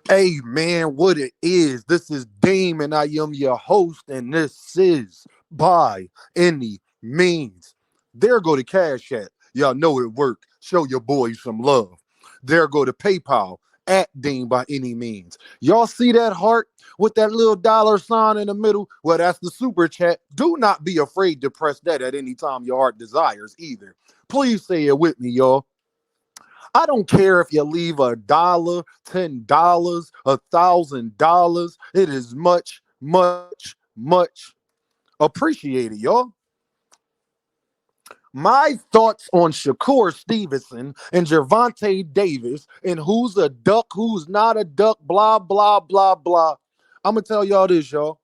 Hey man, what it is? This is Dame, and I am your host, and this is by any means. There go to Cash App. Y'all know it worked. Show your boys some love. There go to PayPal at Dame by any means. Y'all see that heart with that little dollar sign in the middle? Well, that's the super chat. Do not be afraid to press that at any time your heart desires either. Please say it with me, y'all. I don't care if you leave $1, $10, $1,000. It is much, much, much appreciated, y'all. My thoughts on Shakur Stevenson and Gervonta Davis and who's a duck, who's not a duck, blah, blah, blah, blah. I'm going to tell y'all this, y'all.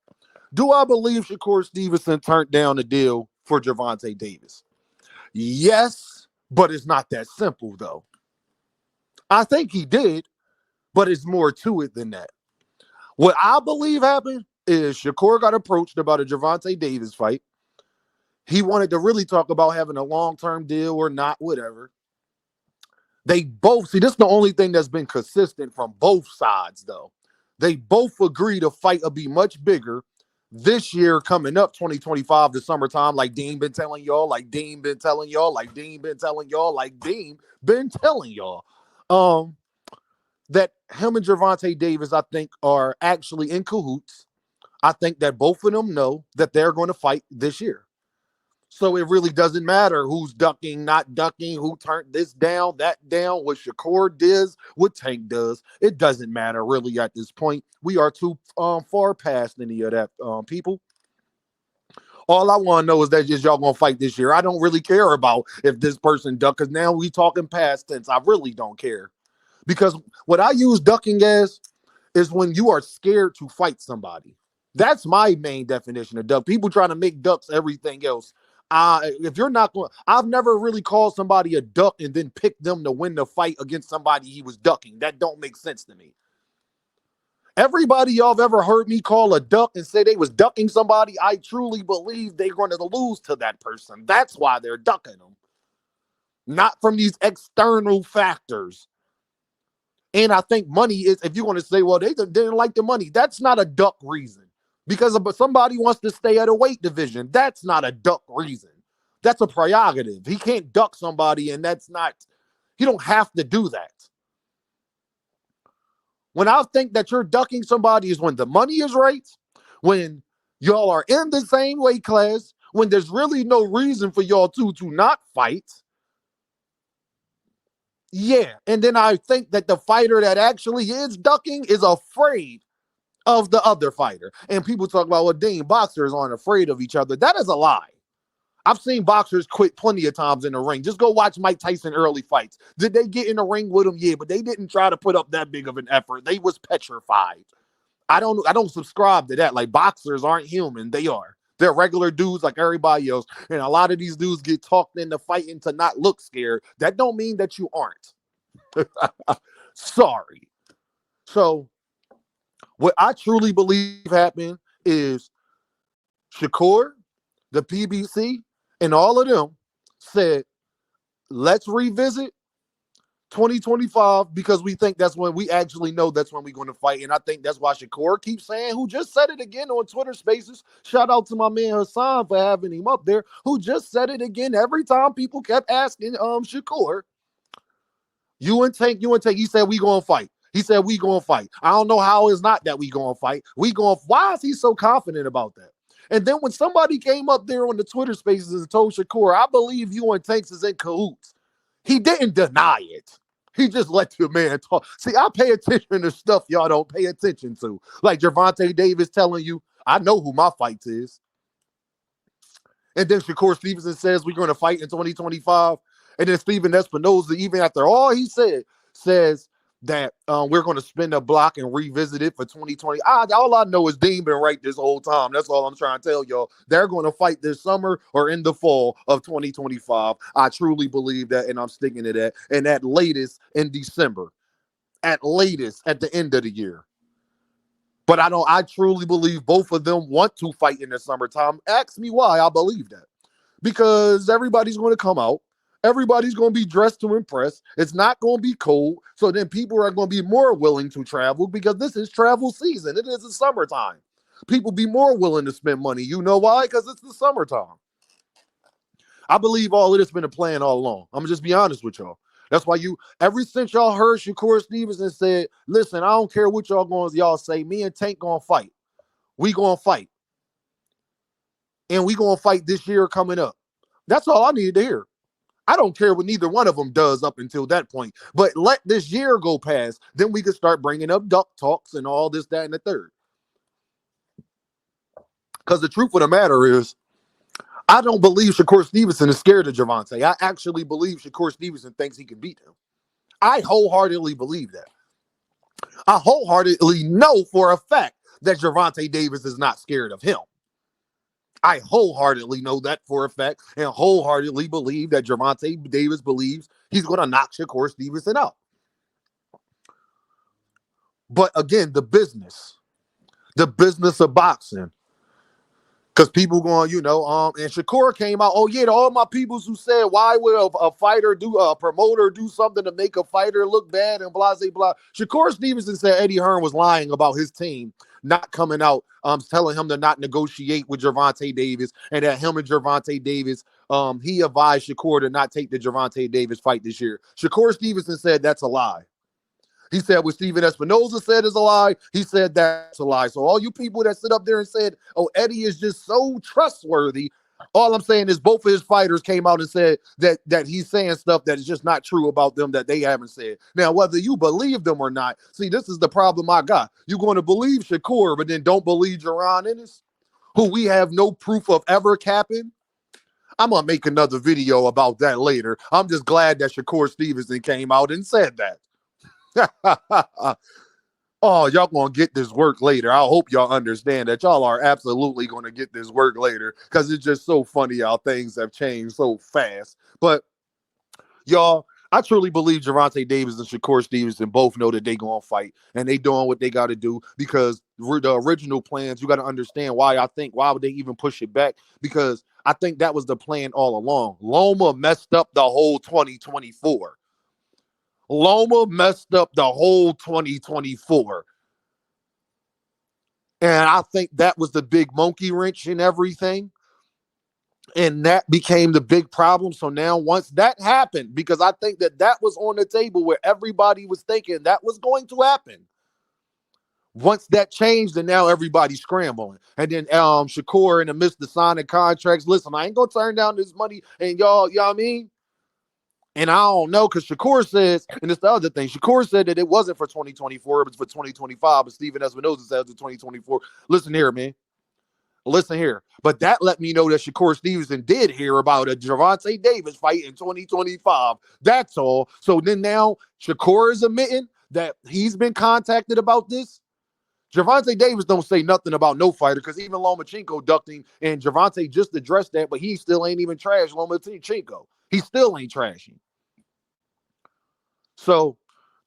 Do I believe Shakur Stevenson turned down the deal for Gervonta Davis? Yes, but it's not that simple, though. I think he did, but it's more to it than that. What I believe happened is Shakur got approached about a Gervonta Davis fight. He wanted to really talk about having a long-term deal or not, whatever. They both see this is the only thing that's been consistent from both sides, though. They both agree the fight will be much bigger this year coming up, 2025, the summertime, like Dean been telling y'all, like Dean been telling y'all, like Dean been telling y'all, like Dean been telling y'all. Um, that him and Gervonta Davis, I think, are actually in cahoots. I think that both of them know that they're going to fight this year. So it really doesn't matter who's ducking, not ducking, who turned this down, that down, what Shakur does, what Tank does. It doesn't matter really at this point. We are too far past any of that, people. All I want to know is that just y'all gonna fight this year. I don't really care about if this person ducked, because now we talking past tense. I really don't care. Because what I use ducking as is when you are scared to fight somebody. That's my main definition of duck. People trying to make ducks everything else. If you're not going, I've never really called somebody a duck and then picked them to win the fight against somebody he was ducking. That don't make sense to me. Everybody y'all have ever heard me call a duck and say they was ducking somebody, I truly believe they're going to lose to that person. That's why they're ducking them, not from these external factors. And I think money is, if you want to say, well, they didn't like the money, that's not a duck reason. Because somebody wants to stay at a weight division, that's not a duck reason. That's a prerogative. He can't duck somebody, and that's not, he don't have to do that. When I think that you're ducking somebody is when the money is right, when y'all are in the same weight class, when there's really no reason for y'all to not fight. Yeah. And then I think that the fighter that actually is ducking is afraid of the other fighter. And people talk about, well, dang, boxers aren't afraid of each other. That is a lie. I've seen boxers quit plenty of times in the ring. Just go watch Mike Tyson early fights. Did they get in the ring with him? Yeah, but they didn't try to put up that big of an effort. They was petrified. I don't subscribe to that. Like, boxers aren't human. They are. They're regular dudes like everybody else. And a lot of these dudes get talked into fighting to not look scared. That don't mean that you aren't. Sorry. So what I truly believe happened is Shakur, the PBC, and all of them said, let's revisit 2025 because we think that's when we actually know that's when we're going to fight. And I think that's why Shakur keeps saying, who just said it again on Twitter Spaces. Shout out to my man Hassan for having him up there, who just said it again every time people kept asking Shakur, you and Tank, he said we gonna fight. He said we gonna fight. I don't know how it's not that we gonna fight. We gonna, why is he so confident about that? And then when somebody came up there on the Twitter Spaces and told Shakur, I believe you and Tanks is in cahoots, he didn't deny it. He just let the man talk. See, I pay attention to stuff y'all don't pay attention to. Like Gervonta Davis telling you, I know who my fight is. And then Shakur Stevenson says we're going to fight in 2025. And then Steven Espinoza, even after all he said, says that we're going to spin the block and revisit it for 2020. All I know is Dean been right this whole time. That's all I'm trying to tell y'all. They're going to fight this summer or in the fall of 2025. I truly believe that, and I'm sticking to that. And at latest in December, at latest at the end of the year. But I truly believe both of them want to fight in the summertime. Ask me why I believe that. Because everybody's going to come out Everybody's going to be dressed to impress. It's not going to be cold. So then people are going to be more willing to travel because this is travel season. It is the summertime. People be more willing to spend money. You know why? Because it's the summertime. I believe all of this been a plan all along. I'm going to just be honest with y'all. That's why ever since y'all heard Shakur Stevenson said, listen, I don't care what y'all say. Me and Tank going to fight. We going to fight. And we going to fight this year coming up. That's all I needed to hear. I don't care what neither one of them does up until that point. But let this year go past. Then we can start bringing up duck talks and all this, that, and the third. Because the truth of the matter is, I don't believe Shakur Stevenson is scared of Gervonta. I actually believe Shakur Stevenson thinks he can beat him. I wholeheartedly believe that. I wholeheartedly know for a fact that Gervonta Davis is not scared of him. I wholeheartedly know that for a fact and wholeheartedly believe that Gervonta Davis believes he's going to knock Shakur Stevenson out. But again, the business of boxing. Because people going, and Shakur came out, oh yeah, to all my peoples who said, why would a fighter a promoter do something to make a fighter look bad and blah, blah, blah. Shakur Stevenson said Eddie Hearn was lying about his team not coming out, telling him to not negotiate with Gervonta Davis, and that him and Gervonta Davis, he advised Shakur to not take the Gervonta Davis fight this year. Shakur Stevenson said that's a lie. He said what Steven Espinoza said is a lie. He said that's a lie. So all you people that sit up there and said, oh, Eddie is just so trustworthy, all I'm saying is both of his fighters came out and said that he's saying stuff that is just not true about them that they haven't said. Now, whether you believe them or not, see, this is the problem I got. You're going to believe Shakur, but then don't believe Jaron Ennis, who we have no proof of ever capping. I'm going to make another video about that later. I'm just glad that Shakur Stevenson came out and said that. Oh, y'all gonna get this work later. I hope y'all understand that y'all are absolutely gonna get this work later because it's just so funny how things have changed so fast. But y'all, I truly believe Gervonta Davis and Shakur Stevenson both know that they gonna fight and they doing what they got to do because the original plans, you got to understand why would they even push it back? Because I think that was the plan all along. Loma messed up the whole 2024. Loma messed up the whole 2024. And I think that was the big monkey wrench in everything. And that became the big problem. So now once that happened, because I think that was on the table where everybody was thinking that was going to happen. Once that changed, and now everybody's scrambling. And then Shakur in the midst of signing contracts. Listen, I ain't going to turn down this money. And y'all know what I mean? And I don't know, because Shakur says, and it's the other thing, Shakur said that it wasn't for 2024, it was for 2025, but Steven Espinoza says it's 2024. Listen here, man. Listen here. But that let me know that Shakur Stevenson did hear about a Gervonta Davis fight in 2025. That's all. So then now Shakur is admitting that he's been contacted about this. Gervonta Davis don't say nothing about no fighter because even Lomachenko ducked him, and Gervonta just addressed that, but he still ain't even trashed Lomachenko. He still ain't trashing. So,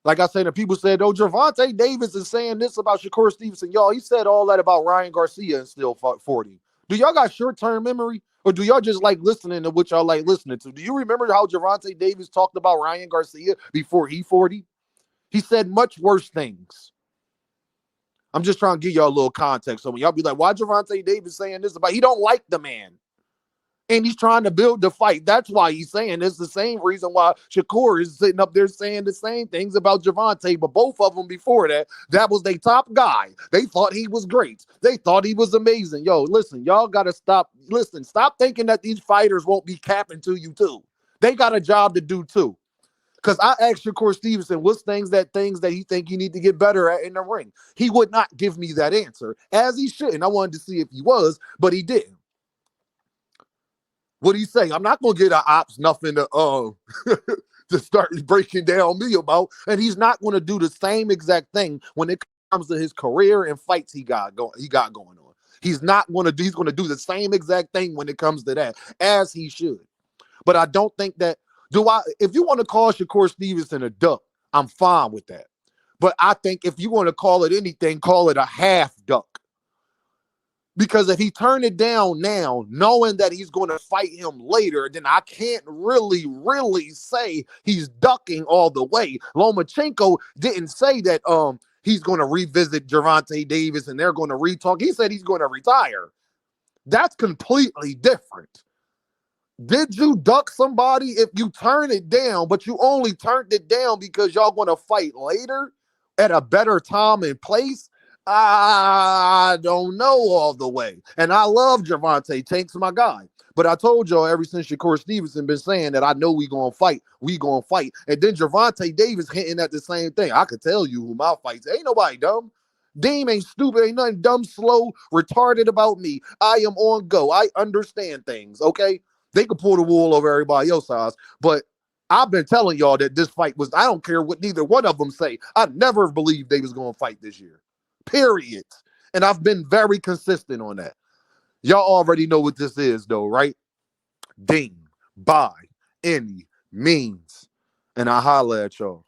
like I said, the people said, oh, Gervonta Davis is saying this about Shakur Stevenson. Y'all, he said all that about Ryan Garcia and still 40. Do y'all got short-term memory? Or do y'all just like listening to what y'all like listening to? Do you remember how Gervonta Davis talked about Ryan Garcia before he 40? He said much worse things. I'm just trying to give y'all a little context. So when y'all be like, why Gervonta Davis saying this about, he don't like the man. And he's trying to build the fight. That's why he's saying it's the same reason why Shakur is sitting up there saying the same things about Gervonta. But both of them before that was their top guy. They thought he was great. They thought he was amazing. Yo, listen, y'all got to stop. Listen, stop thinking that these fighters won't be capping to you too. They got a job to do too. Because I asked Shakur Stevenson, what's things that he think you need to get better at in the ring? He would not give me that answer, as he shouldn't. I wanted to see if he was, but he didn't. What do you say? I'm not gonna get an ops nothing to to start breaking down me about, and he's not gonna do the same exact thing when it comes to his career and fights he got going on. He's not gonna do. He's gonna do the same exact thing when it comes to that, as he should. But I don't think that. If you want to call Shakur Stevenson a duck, I'm fine with that. But I think if you want to call it anything, call it a half duck. Because if he turned it down now, knowing that he's going to fight him later, then I can't really say he's ducking all the way. Lomachenko didn't say that he's going to revisit Gervonta Davis and they're going to retalk. He said he's going to retire. That's completely different. Did you duck somebody if you turn it down, but you only turned it down because y'all going to fight later at a better time and place? I don't know all the way. And I love Gervonta. Tank's my guy. But I told y'all ever since Shakur Stevenson been saying that I know we gonna fight. We gonna fight. And then Gervonta Davis hinting at the same thing. I could tell you who my fights. Ain't nobody dumb. Deem ain't stupid. Ain't nothing dumb, slow, retarded about me. I am on go. I understand things, okay? They could pull the wool over everybody else's eyes. But I've been telling y'all that this fight was, I don't care what neither one of them say. I never believed they was gonna fight this year. Period. And I've been very consistent on that. Y'all already know what this is, though, right? Deem by any means. And I holla at y'all.